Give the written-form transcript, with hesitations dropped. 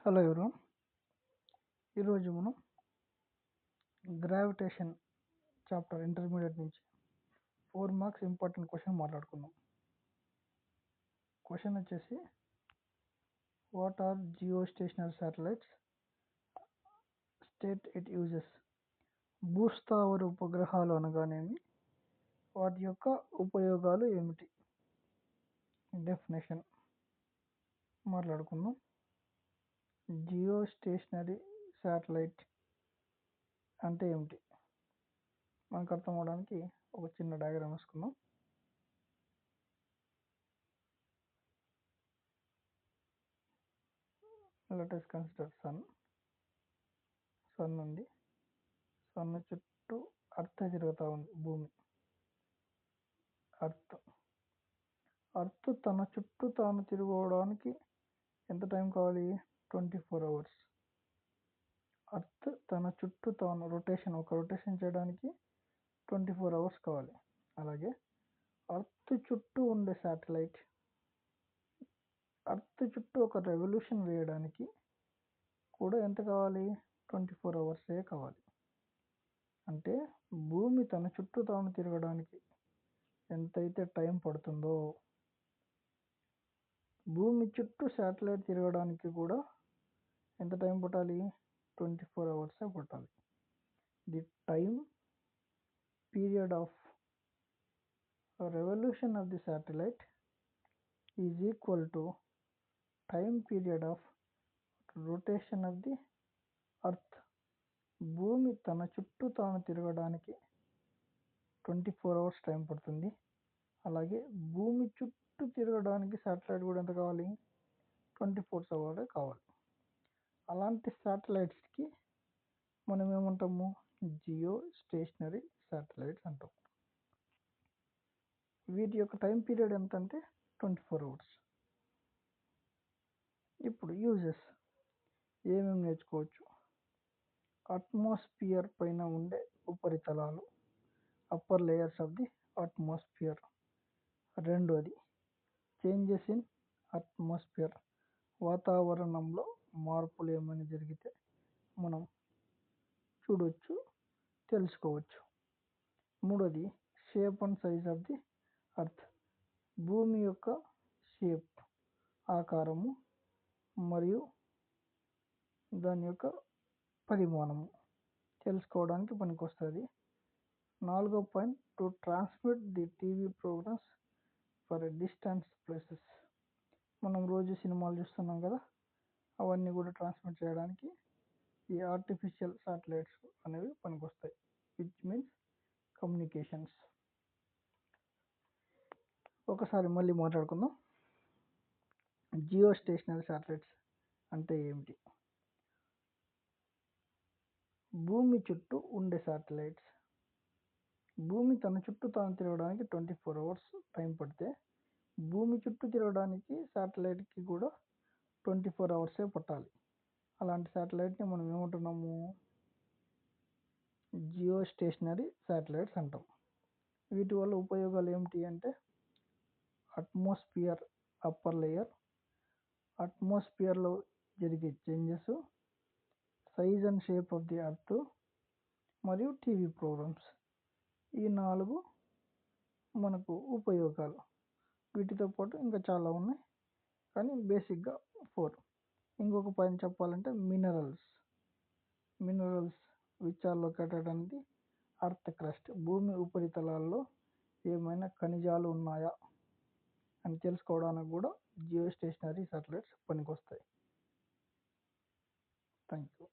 Hello everyone. ఈరోజు మనం gravitation chapter intermediate నుంచి 4 మార్క్స్ ఇంపార్టెంట్ క్వశ్చన్ మాట్లాడుకుందాం. క్వశ్చన్ వచ్చేసి, what are geostationary satellites, state its uses. భూస్థావర ఉపగ్రహాలు అనగానేమి, వాటి యొక్క ఉపయోగాలు ఏమిటి? డెఫినేషన్ మాట్లాడుకుందాం. జియోస్టేషనరీ శాటిలైట్ అంటే ఏమిటి మనకు అర్థం అవడానికి ఒక చిన్న డయాగ్రామ్ వేసుకుందాం. లెట్ us కన్సిడర్ సన్ ఉంది. సన్ చుట్టూ అర్త్ తిరుగుతూ ఉంది. భూమి అర్త్ తన చుట్టూ తాను తిరగడానికి ఎంత టైం కావాలి? 24 అవర్స్. అర్త్ తన చుట్టూ తాను రొటేషన్ చేయడానికి 24 అవర్స్ కావాలి. అలాగే అర్త్ చుట్టూ ఉండే శాటిలైట్ అర్త్ చుట్టూ ఒక రెవల్యూషన్ వేయడానికి కూడా ఎంత కావాలి? 24 అవర్సే కావాలి. అంటే భూమి తన చుట్టూ తాను తిరగడానికి ఎంతైతే టైం పడుతుందో, భూమి చుట్టూ శాటిలైట్ తిరగడానికి కూడా ఎంత టైం పట్టాలి? 24 అవర్సే పట్టాలి. The time period of revolution of the satellite is equal to time period of rotation of the earth. భూమి తన చుట్టూ తాను తిరగడానికి 24 అవర్స్ టైం పడుతుంది. అలాగే భూమి చుట్టూ తిరగడానికి శాటిలైట్ కూడా ఎంత కావాలి? 24 అవర్స్ కావాలి. అలాంటి శాటిలైట్స్కి మనం ఏమంటాము? జియో స్టేషనరీ శాటిలైట్స్ అంటాం. వీటి యొక్క టైం పీరియడ్ ఎంత అంటే 24 అవర్స్. ఇప్పుడు యూజెస్ ఏమేమి నేర్చుకోవచ్చు? అట్మాస్ఫియర్ పైన ఉండే ఉపరితలాలు, upper layers of the atmosphere. రెండోది చేంజెస్ ఇన్ అట్మాస్ఫియర్, వాతావరణంలో మార్పులు ఏమైనా జరిగితే మనం చూడవచ్చు, తెలుసుకోవచ్చు. మూడోది shape and size of the earth, భూమి యొక్క షేప్, ఆకారము మరియు దాని యొక్క పరిమాణము తెలుసుకోవడానికి పనికొస్తుంది. నాలుగో point, to transmit the TV programmes for distance places. మనం రోజు సినిమాలు చూస్తున్నాం కదా, అవన్నీ కూడా ట్రాన్స్మిట్ చేయడానికి ఈ ఆర్టిఫిషియల్ శాటిలైట్స్ అనేవి పనికొస్తాయి, విచ్ మీన్స్ కమ్యూనికేషన్స్. ఒకసారి మళ్ళీ మాట్లాడుకుందాం. జియో స్టేషనరీ శాటిలైట్స్ అంటే ఏమిటి? భూమి చుట్టూ ఉండే శాటిలైట్స్. భూమి తన చుట్టూ తాను తిరగడానికి 24 అవర్స్ టైం పడితే, భూమి చుట్టూ తిరగడానికి శాటిలైట్కి కూడా 24 అవర్సే పట్టాలి. అలాంటి శాటిలైట్ని మనం ఏమంటున్నాము? జియో స్టేషనరీ శాటిలైట్స్ అంటాం. వీటి వల్ల ఉపయోగాలు ఏమిటి అంటే, అట్మాస్ఫియర్, అప్పర్ లేయర్, అట్మాస్ఫియర్లో జరిగే changes, size and shape of the earth మరియు టీవీ ప్రోగ్రామ్స్. ఈ 4 మనకు ఉపయోగాలు. వీటితో పాటు ఇంకా చాలా ఉన్నాయి, కానీ బేసిక్గా 4. ఇంకొక పాయింట్ చెప్పాలంటే minerals which are located on the earth crust, భూమి ఉపరితలాల్లో ఏమైనా ఖనిజాలు ఉన్నాయా అని తెలుసుకోవడానికి కూడా జియో స్టేషనరీ శాటిలైట్స్ పనికొస్తాయి. Thank you.